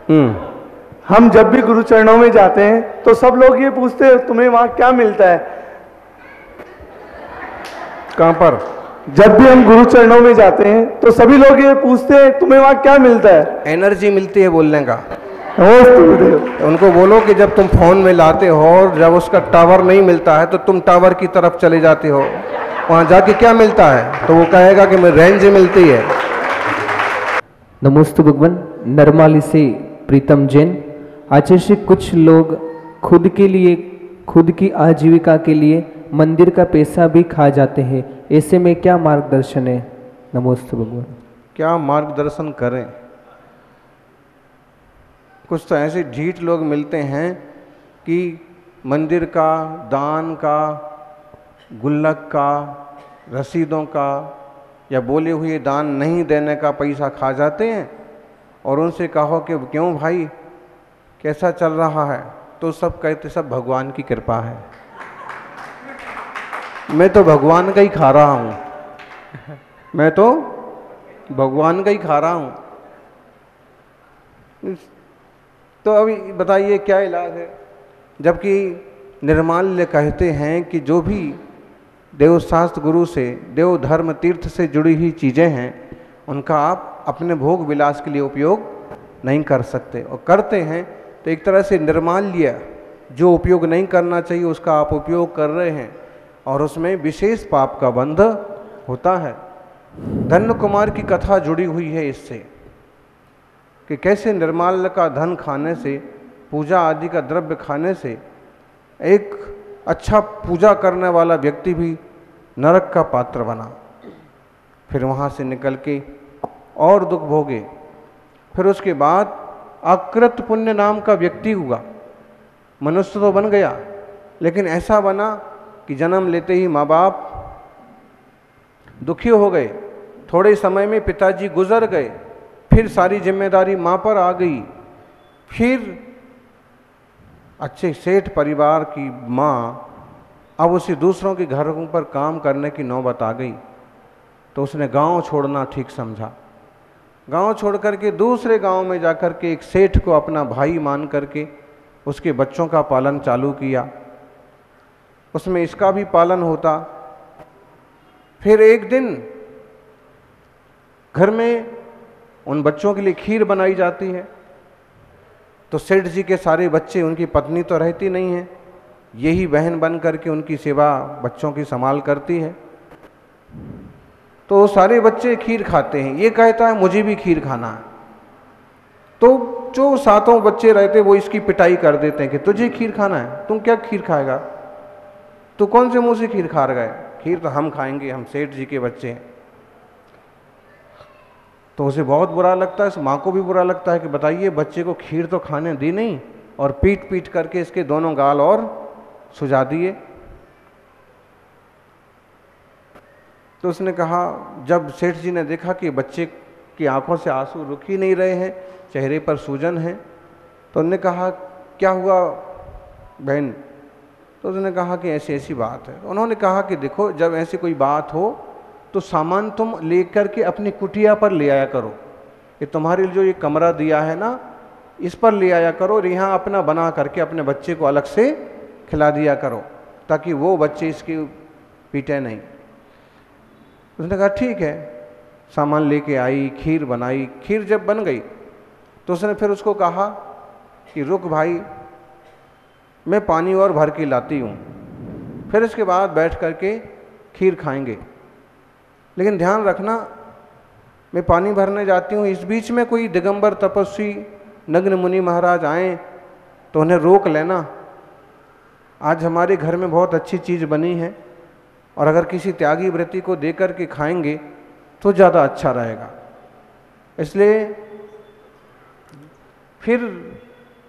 हम जब भी गुरु चरणों में जाते हैं तो सब लोग ये पूछते हैं तुम्हें वहां क्या मिलता है। कहां पर? जब भी हम गुरु चरणों में जाते हैं तो सभी लोग ये पूछते हैं तुम्हें वहां क्या मिलता है। एनर्जी मिलती है बोलने का। तो उनको बोलो कि जब तुम फोन में लाते हो और जब उसका टावर नहीं मिलता है तो तुम टावर की तरफ चले जाते हो, वहां जाके क्या मिलता है? तो वो कहेगा कि मैं रेंज मिलती है। नमोस्तु भगवान। नरमाली से प्रीतम जैन। आचार्य, कुछ लोग खुद के लिए, खुद की आजीविका के लिए मंदिर का पैसा भी खा जाते हैं, ऐसे में क्या मार्गदर्शन है? नमोस्तु भगवान। क्या मार्गदर्शन करें? कुछ तो ऐसे ढीठ लोग मिलते हैं कि मंदिर का, दान का, गुल्लक का, रसीदों का या बोले हुए दान नहीं देने का पैसा खा जाते हैं, और उनसे कहो कि क्यों भाई कैसा चल रहा है, तो सब कहते सब भगवान की कृपा है। मैं तो भगवान का ही खा रहा हूँ, मैं तो भगवान का ही खा रहा हूँ। तो अभी बताइए क्या इलाज है? जबकि निर्माल्य कहते हैं कि जो भी देवशास्त्र गुरु से, देव धर्म तीर्थ से जुड़ी हुई चीज़ें हैं उनका आप अपने भोग विलास के लिए उपयोग नहीं कर सकते, और करते हैं तो एक तरह से निर्माल्य जो उपयोग नहीं करना चाहिए उसका आप उपयोग कर रहे हैं, और उसमें विशेष पाप का बंध होता है। धन्य कुमार की कथा जुड़ी हुई है इससे कि कैसे निर्माल्य का धन खाने से, पूजा आदि का द्रव्य खाने से एक अच्छा पूजा करने वाला व्यक्ति भी नरक का पात्र बना, फिर वहाँ से निकल के और दुख भोगे। फिर उसके बाद अकृत पुण्य नाम का व्यक्ति हुआ, मनुष्य तो बन गया लेकिन ऐसा बना कि जन्म लेते ही माँ बाप दुखी हो गए, थोड़े समय में पिताजी गुजर गए, फिर सारी जिम्मेदारी माँ पर आ गई, फिर अच्छे सेठ परिवार की माँ अब उसे दूसरों के घरों पर काम करने की नौबत आ गई, तो उसने गांव छोड़ना ठीक समझा। गांव छोड़ करके दूसरे गांव में जाकर के एक सेठ को अपना भाई मान करके उसके बच्चों का पालन चालू किया, उसमें इसका भी पालन होता। फिर एक दिन घर में उन बच्चों के लिए खीर बनाई जाती है, तो सेठ जी के सारे बच्चे, उनकी पत्नी तो रहती नहीं है, यही बहन बन करके उनकी सेवा बच्चों की संभाल करती है। तो सारे बच्चे खीर खाते हैं, ये कहता है मुझे भी खीर खाना है, तो जो सातों बच्चे रहते वो इसकी पिटाई कर देते हैं कि तुझे खीर खाना है, तुम क्या खीर खाएगा, तू कौन से मुंह से खीर खा गए, खीर तो हम खाएंगे, हम सेठ जी के बच्चे हैं। तो उसे बहुत बुरा लगता है, माँ को भी बुरा लगता है कि बताइए बच्चे को खीर तो खाने दी नहीं और पीट पीट करके इसके दोनों गाल और सुझा दिए। तो उसने कहा, जब सेठ जी ने देखा कि बच्चे की आंखों से आंसू रुक ही नहीं रहे हैं, चेहरे पर सूजन है, तो उन्होंने कहा क्या हुआ बहन? तो उसने कहा कि ऐसी ऐसी बात है। उन्होंने कहा कि देखो जब ऐसी कोई बात हो तो सामान तुम लेकर के अपनी कुटिया पर ले आया करो, ये तुम्हारे लिए जो ये कमरा दिया है ना इस पर ले आया करो, और यहाँ अपना बना करके अपने बच्चे को अलग से खिला दिया करो ताकि वो बच्चे इसकी पीटे नहीं। उसने कहा ठीक है, सामान लेके आई, खीर बनाई। खीर जब बन गई तो उसने फिर उसको कहा कि रुक भाई, मैं पानी और भर के लाती हूँ, फिर इसके बाद बैठ करके खीर खाएंगे, लेकिन ध्यान रखना मैं पानी भरने जाती हूँ, इस बीच में कोई दिगंबर तपस्वी नग्न मुनि महाराज आए तो उन्हें रोक लेना। आज हमारे घर में बहुत अच्छी चीज़ बनी है और अगर किसी त्यागी व्रती को दे कर के खाएंगे तो ज़्यादा अच्छा रहेगा। इसलिए फिर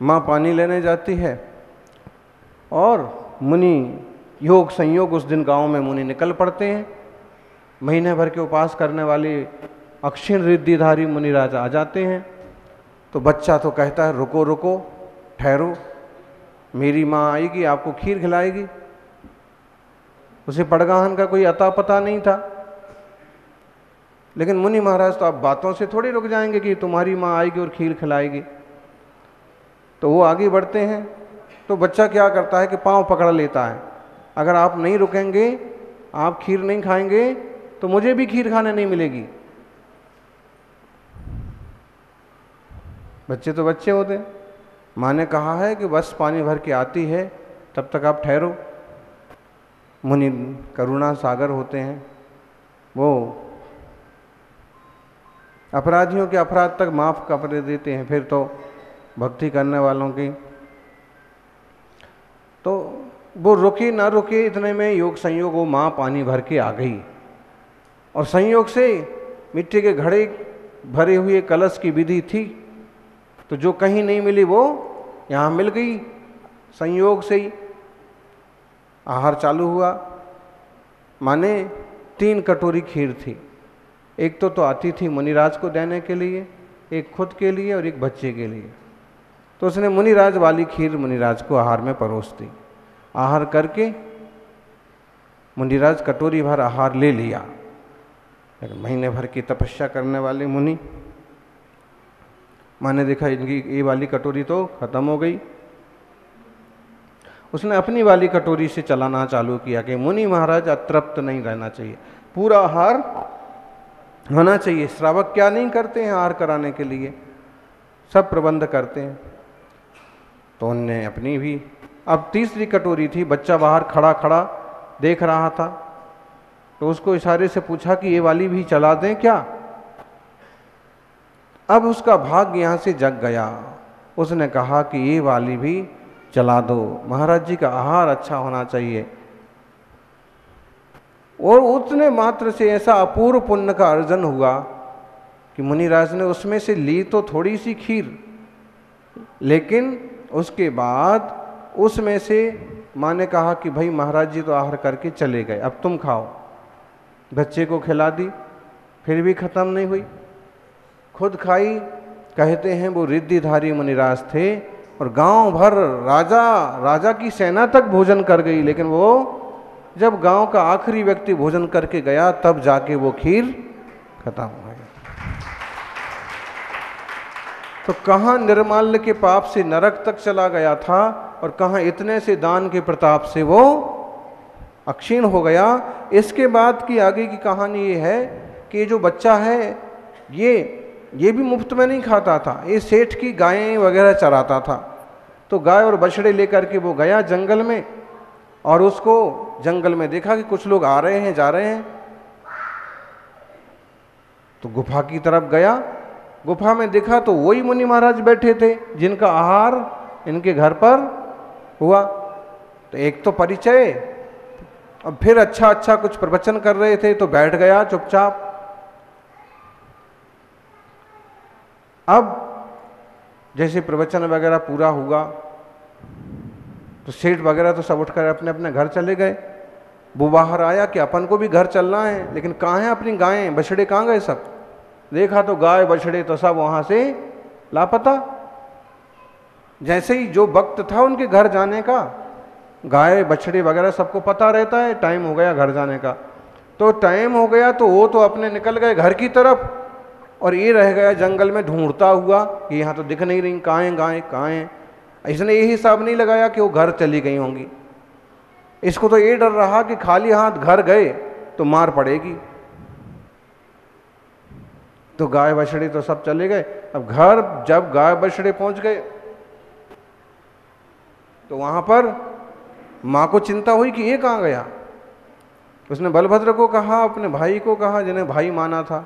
माँ पानी लेने जाती है और मुनि योग संयोग उस दिन गांव में मुनि निकल पड़ते हैं। महीने भर के उपास करने वाले अक्षीण रिद्धिधारी मुनिराज आ जाते हैं। तो बच्चा तो कहता है रुको रुको ठहरो, मेरी माँ आएगी आपको खीर खिलाएगी। उसे पड़गाहन का कोई अता पता नहीं था, लेकिन मुनि महाराज तो आप बातों से थोड़ी रुक जाएंगे कि तुम्हारी माँ आएगी और खीर खिलाएगी। तो वो आगे बढ़ते हैं, तो बच्चा क्या करता है कि पाँव पकड़ लेता है, अगर आप नहीं रुकेंगे, आप खीर नहीं खाएंगे तो मुझे भी खीर खाने नहीं मिलेगी। बच्चे तो बच्चे होते हैं। माँ ने कहा है कि बस पानी भर के आती है, तब तक आप ठहरो। मुनि करुणा सागर होते हैं, वो अपराधियों के अपराध तक माफ़ कर देते हैं, फिर तो भक्ति करने वालों की। तो वो रुके ना रुके, इतने में योग संयोग वो माँ पानी भर के आ गई, और संयोग से मिट्टी के घड़े भरे हुए कलश की विधि थी, तो जो कहीं नहीं मिली वो यहाँ मिल गई। संयोग से ही आहार चालू हुआ। माने 3 कटोरी खीर थी, एक तो आती थी मुनिराज को देने के लिए, एक खुद के लिए और एक बच्चे के लिए। तो उसने मुनिराज वाली खीर मुनिराज को आहार में परोस दी। आहार करके मुनिराज कटोरी भर आहार ले लिया। महीने भर की तपस्या करने वाले मुनि, मैंने देखा इनकी ये वाली कटोरी तो खत्म हो गई। उसने अपनी वाली कटोरी से चलाना चालू किया कि मुनि महाराज अतृप्त नहीं रहना चाहिए, पूरा आहार होना चाहिए। श्रावक क्या नहीं करते हैं आहार कराने के लिए, सब प्रबंध करते हैं। तो उनने अपनी भी, अब तीसरी कटोरी थी, बच्चा बाहर खड़ा खड़ा देख रहा था, तो उसको इशारे से पूछा कि ये वाली भी चला दें क्या। अब उसका भाग्य यहाँ से जग गया, उसने कहा कि ये वाली भी चला दो, महाराज जी का आहार अच्छा होना चाहिए। और उतने मात्र से ऐसा अपूर्व पुण्य का अर्जन हुआ कि मुनिराज ने उसमें से ली तो थोड़ी सी खीर, लेकिन उसके बाद उसमें से माँ ने कहा कि भाई महाराज जी तो आहार करके चले गए, अब तुम खाओ। बच्चे को खिला दी, फिर भी खत्म नहीं हुई, खुद खाई। कहते हैं वो रिद्धिधारी मुनिराज थे, और गांव भर राजा की सेना तक भोजन कर गई, लेकिन वो जब गांव का आखिरी व्यक्ति भोजन करके गया तब जाके वो खीर खत्म हो गई। तो कहाँ निर्माल्य के पाप से नरक तक चला गया था, और कहाँ इतने से दान के प्रताप से वो अक्षीण हो गया। इसके बाद की आगे की कहानी ये है कि जो बच्चा है ये भी मुफ्त में नहीं खाता था, ये सेठ की गायें वगैरह चराता था। तो गाय और बछड़े लेकर के वो गया जंगल में, और उसको जंगल में देखा कि कुछ लोग आ रहे हैं जा रहे हैं, तो गुफा की तरफ गया। गुफा में देखा तो वही मुनि महाराज बैठे थे जिनका आहार इनके घर पर हुआ। तो एक तो परिचय, अब फिर अच्छा कुछ प्रवचन कर रहे थे, तो बैठ गया चुपचाप। अब जैसे प्रवचन वगैरह पूरा हुआ तो सेठ वगैरह तो सब उठकर अपने अपने घर चले गए। वो बाहर आया कि अपन को भी घर चलना है, लेकिन कहाँ हैं अपनी गायें बछड़े, कहाँ गए सब। देखा तो गाय बछड़े तो सब वहाँ से लापता। जैसे ही जो वक्त था उनके घर जाने का, गाय बछड़े वगैरह सबको पता रहता है टाइम हो गया घर जाने का। तो टाइम हो गया तो वो तो अपने निकल गए घर की तरफ, और ये रह गया जंगल में ढूंढता हुआ कि यहाँ तो दिख नहीं रही, कहाँ हैं गाय कहाँ हैं। इसने ये हिसाब नहीं लगाया कि वो घर चली गई होंगी। इसको तो ये डर रहा कि खाली हाथ घर गए तो मार पड़ेगी। तो गाय बछड़े तो सब चले गए। अब घर जब गाय बछड़े पहुंच गए तो वहां पर माँ को चिंता हुई कि ये कहाँ गया। उसने बलभद्र को कहा, अपने भाई को कहा, जिन्हें भाई माना था,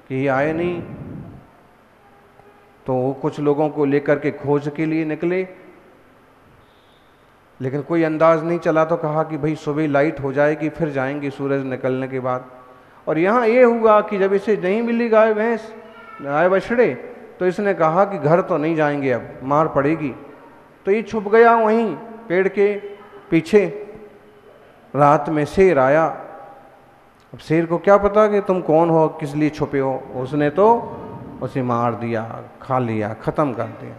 कि ये आए नहीं। तो वो कुछ लोगों को लेकर के खोज के लिए निकले, लेकिन कोई अंदाज नहीं चला। तो कहा कि भाई सुबह लाइट हो जाएगी फिर जाएंगे सूरज निकलने के बाद। और यहाँ ये हुआ कि जब इसे नहीं मिली गाय भैंस गाय बछड़े, तो इसने कहा कि घर तो नहीं जाएंगे, अब मार पड़ेगी। तो ये छुप गया वहीं पेड़ के पीछे। रात में शेर आया। अब शेर को क्या पता कि तुम कौन हो, किस लिए छुपे हो। उसने तो उसे मार दिया, खा लिया, खत्म कर दिया।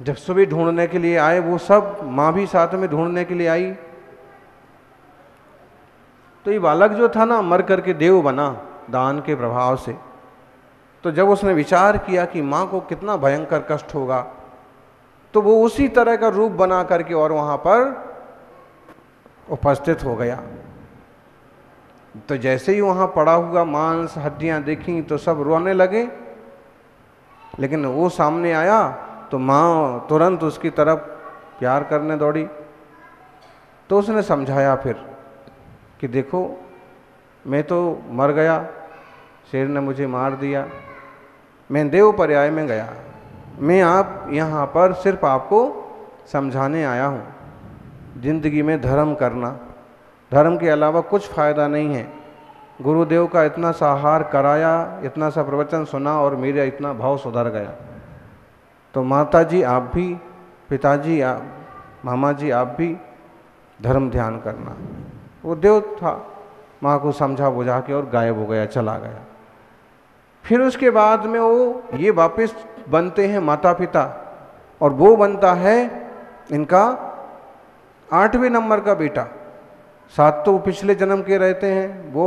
जब सुबह ढूंढने के लिए आए वो सब, माँ भी साथ में ढूंढने के लिए आई, तो ये बालक जो था ना मर करके देव बना दान के प्रभाव से। तो जब उसने विचार किया कि माँ को कितना भयंकर कष्ट होगा, तो वो उसी तरह का रूप बना करके और वहाँ पर उपस्थित हो गया। तो जैसे ही वहाँ पड़ा हुआ मांस हड्डियाँ देखी तो सब रोने लगे, लेकिन वो सामने आया तो माँ तुरंत उसकी तरफ प्यार करने दौड़ी। तो उसने समझाया फिर कि देखो मैं तो मर गया, शेर ने मुझे मार दिया, मैं देव पर्याय में गया, मैं आप यहाँ पर सिर्फ आपको समझाने आया हूँ, जिंदगी में धर्म करना, धर्म के अलावा कुछ फ़ायदा नहीं है। गुरुदेव का इतना सा आहार कराया, इतना सा प्रवचन सुना और मेरा इतना भाव सुधर गया। तो माता जी आप भी, पिताजी आप, मामा जी आप भी धर्म ध्यान करना। वो देव था, माँ को समझा बुझा के और गायब हो गया, चला गया। फिर उसके बाद में वो ये वापस बनते हैं माता पिता, और वो बनता है इनका 8वें नंबर का बेटा। 7 तो पिछले जन्म के रहते हैं, वो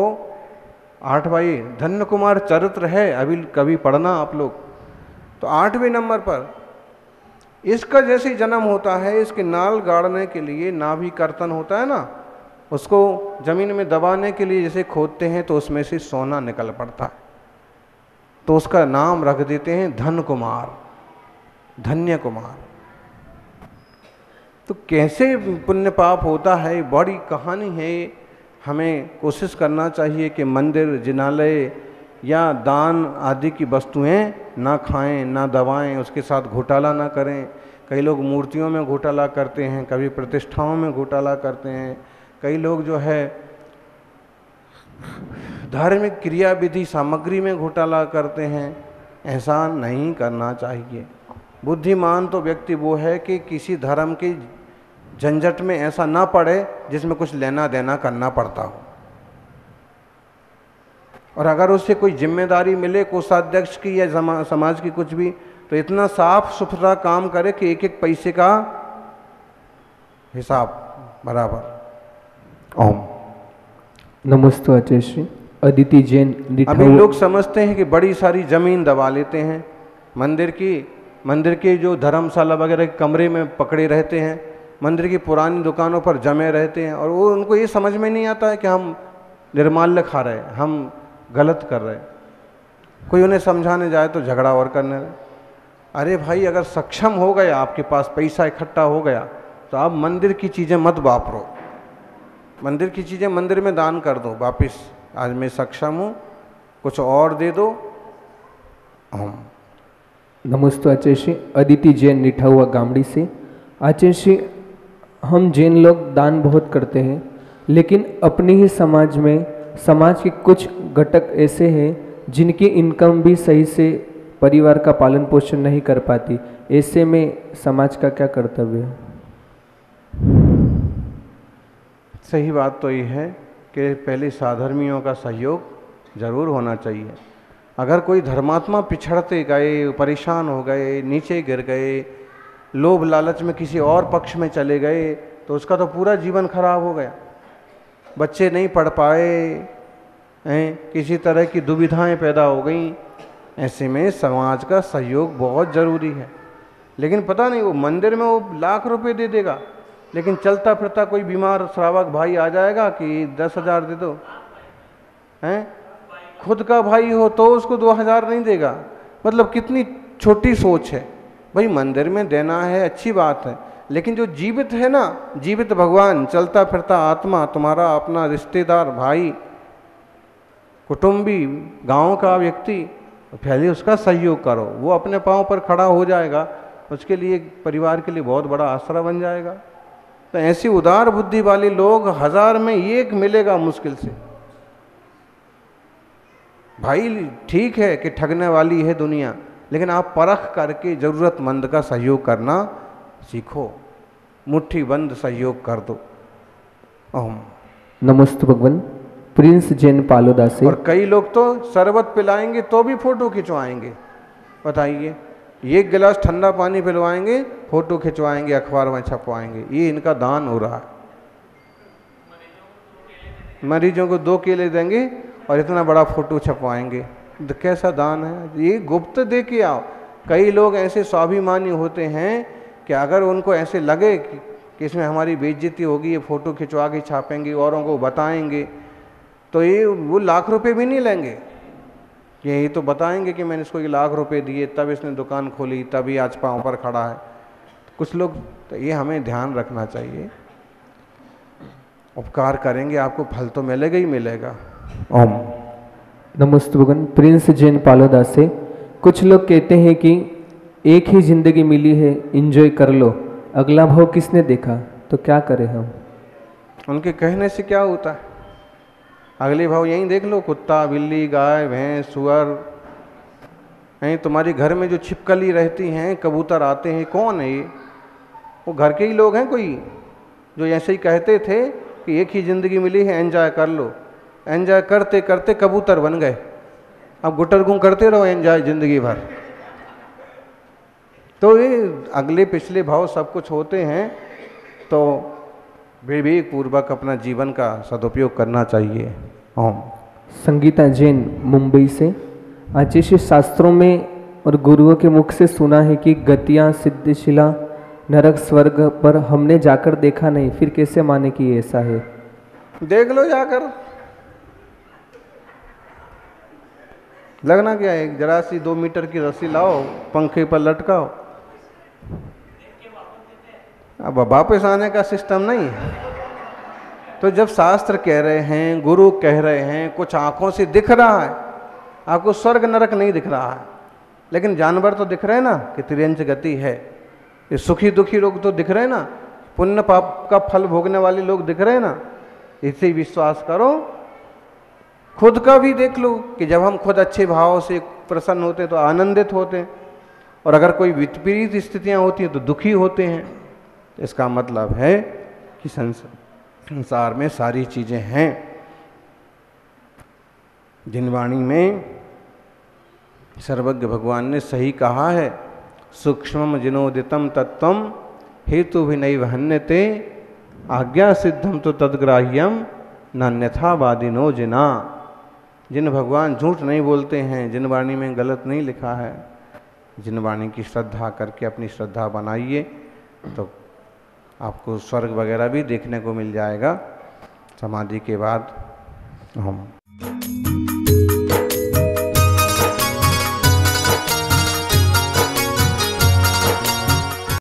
8 भाई धन्य कुमार चरित्र है, अभी कभी पढ़ना आप लोग। तो 8वें नंबर पर इसका जैसे जन्म होता है, इसके नाल गाड़ने के लिए नाभि कर्तन होता है ना, उसको जमीन में दबाने के लिए जैसे खोदते हैं तो उसमें से सोना निकल पड़ता है, तो उसका नाम रख देते हैं धन कुमार, धन्य कुमार। तो कैसे पुण्य पाप होता है, बड़ी कहानी है। हमें कोशिश करना चाहिए कि मंदिर, जिनालय या दान आदि की वस्तुएं ना खाएं, ना दबाएं, उसके साथ घोटाला ना करें। कई लोग मूर्तियों में घोटाला करते हैं, कभी प्रतिष्ठाओं में घोटाला करते हैं, कई लोग जो है धार्मिक क्रिया विधि सामग्री में घोटाला करते हैं। ऐसा नहीं करना चाहिए। बुद्धिमान तो व्यक्ति वो है कि किसी धर्म के झंझट में ऐसा ना पड़े जिसमें कुछ लेना देना करना पड़ता हो, और अगर उससे कोई जिम्मेदारी मिले कोषाध्यक्ष की या समाज की कुछ भी, तो इतना साफ सुथरा काम करे कि एक एक पैसे का हिसाब बराबर। ओम नमस्ते आचार्य श्री। अदिति जैन। अभी लोग समझते हैं कि बड़ी सारी जमीन दबा लेते हैं, मंदिर के जो धर्मशाला वगैरह के कमरे में पकड़े रहते हैं, मंदिर की पुरानी दुकानों पर जमे रहते हैं, और वो उनको ये समझ में नहीं आता है कि हम निर्माल्य खा रहे हैं, हम गलत कर रहे हैं। कोई उन्हें समझाने जाए तो झगड़ा और करने लगे। अरे भाई, अगर सक्षम हो गए, आपके पास पैसा इकट्ठा हो गया, तो आप मंदिर की चीज़ें मत वापरो, मंदिर की चीज़ें मंदिर में दान कर दो वापिस। आज मैं सक्षम हूँ, कुछ और दे दो। नमस्ते आचार्य श्री। अदिति जैन निठा गामड़ी से। आचार्य श्री, हम जैन लोग दान बहुत करते हैं, लेकिन अपने ही समाज में समाज के कुछ घटक ऐसे हैं जिनकी इनकम भी सही से परिवार का पालन पोषण नहीं कर पाती। ऐसे में समाज का क्या कर्तव्य है? सही बात तो ये है कि पहले साधर्मियों का सहयोग जरूर होना चाहिए। अगर कोई धर्मात्मा पिछड़ते गए, परेशान हो गए, नीचे गिर गए, लोभ लालच में किसी और पक्ष में चले गए, तो उसका तो पूरा जीवन खराब हो गया। बच्चे नहीं पढ़ पाए हैं, किसी तरह की दुविधाएं पैदा हो गई। ऐसे में समाज का सहयोग बहुत ज़रूरी है। लेकिन पता नहीं, वो मंदिर में वो लाख रुपए दे देगा, लेकिन चलता फिरता कोई बीमार श्रावक भाई आ जाएगा कि 10,000 दे दो, हैं? खुद का भाई हो तो उसको 2,000 नहीं देगा। मतलब कितनी छोटी सोच है। भाई मंदिर में देना है, अच्छी बात है, लेकिन जो जीवित है ना, जीवित भगवान, चलता फिरता आत्मा, तुम्हारा अपना रिश्तेदार, भाई, कुटुंबी, गांव का व्यक्ति, पहले उसका सहयोग करो। वो अपने पांव पर खड़ा हो जाएगा, उसके लिए, परिवार के लिए बहुत बड़ा आसरा बन जाएगा। तो ऐसी उदार बुद्धि वाले लोग 1000 में एक मिलेगा मुश्किल से। भाई ठीक है कि ठगने वाली है दुनिया, लेकिन आप परख करके ज़रूरतमंद का सहयोग करना सीखो। मुट्ठी बंद सहयोग कर दो। ओम नमस्ते भगवान। प्रिंस जैन पालोदा से। और कई लोग तो शरबत पिलाएंगे तो भी फोटो खिंचवाएंगे। बताइए, एक गिलास ठंडा पानी पिलवाएंगे, फोटो खिंचवाएंगे, अखबार में छपवाएंगे। ये इनका दान हो रहा है। मरीजों को 2 केले देंगे और इतना बड़ा फोटो छपवाएंगे। कैसा दान है ये? गुप्त दे के आओ। कई लोग ऐसे स्वाभिमानी होते हैं कि अगर उनको ऐसे लगे कि इसमें हमारी बेइज्जती होगी, ये फ़ोटो खिंचवा के छापेंगे, औरों को बताएंगे, तो ये वो लाख रुपए भी नहीं लेंगे। यही तो बताएंगे कि मैंने इसको 1 लाख रुपए दिए, तब इसने दुकान खोली, तभी आज पाँव पर खड़ा है। कुछ लोग, तो ये हमें ध्यान रखना चाहिए। उपकार करेंगे आपको फल तो मिलेगा ही मिलेगा। ओम नमस्ते भगवान। प्रिंस जैन पालोदा से, कुछ लोग कहते हैं कि एक ही जिंदगी मिली है, एंजॉय कर लो, अगला भाव किसने देखा, तो क्या करें हम? उनके कहने से क्या होता है? अगले भाव यहीं देख लो, कुत्ता, बिल्ली, गाय, भैंस, सुअर, यहीं तुम्हारे घर में जो छिपकली रहती हैं, कबूतर आते हैं, कौन है ये? वो घर के ही लोग हैं कोई, जो ऐसे ही कहते थे कि एक ही ज़िंदगी मिली है, एंजॉय कर लो। एंजॉय करते करते कबूतर बन गए। अब गुटरगुं करते रहो एंजॉय ज़िंदगी भर। तो ये अगले पिछले भाव सब कुछ होते हैं, तो विवेक पूर्वक अपना जीवन का सदुपयोग करना चाहिए। ओम। संगीता जैन मुंबई से, आचार्य शास्त्रों में और गुरुओं के मुख से सुना है कि गतियाँ सिद्धशिला नरक स्वर्ग पर हमने जाकर देखा नहीं, फिर कैसे माने कि ऐसा है? देख लो जाकर। लगना क्या है, जरा सी 2 मीटर की रस्सी लाओ, पंखे पर लटकाओ। अब वापस आने का सिस्टम नहीं है। तो जब शास्त्र कह रहे हैं, गुरु कह रहे हैं, कुछ आंखों से दिख रहा है, आपको स्वर्ग नरक नहीं दिख रहा है, लेकिन जानवर तो दिख रहे हैं ना कि तिर्यंच गति है। ये सुखी दुखी लोग तो दिख रहे हैं ना, पुण्य पाप का फल भोगने वाले लोग दिख रहे हैं ना। इसे विश्वास करो। खुद का भी देख लो कि जब हम खुद अच्छे भाव से प्रसन्न होते हैं तो आनंदित होते हैं, और अगर कोई विपरीत स्थितियां होती हैं तो दुखी होते हैं। इसका मतलब है कि संसार में सारी चीजें हैं। जिन वाणी में सर्वज्ञ भगवान ने सही कहा है, सूक्ष्मम जिनोदितम तत्वम हेतु भी नैव हन्यते आज्ञा सिद्धम तो तद्ग्राह्यम नान्यथावादिनो जिना। जिन भगवान झूठ नहीं बोलते हैं, जिन वाणी में गलत नहीं लिखा है, जिन वाणी की श्रद्धा करके अपनी श्रद्धा बनाइए, तो आपको स्वर्ग वगैरह भी देखने को मिल जाएगा समाधि के बाद। हम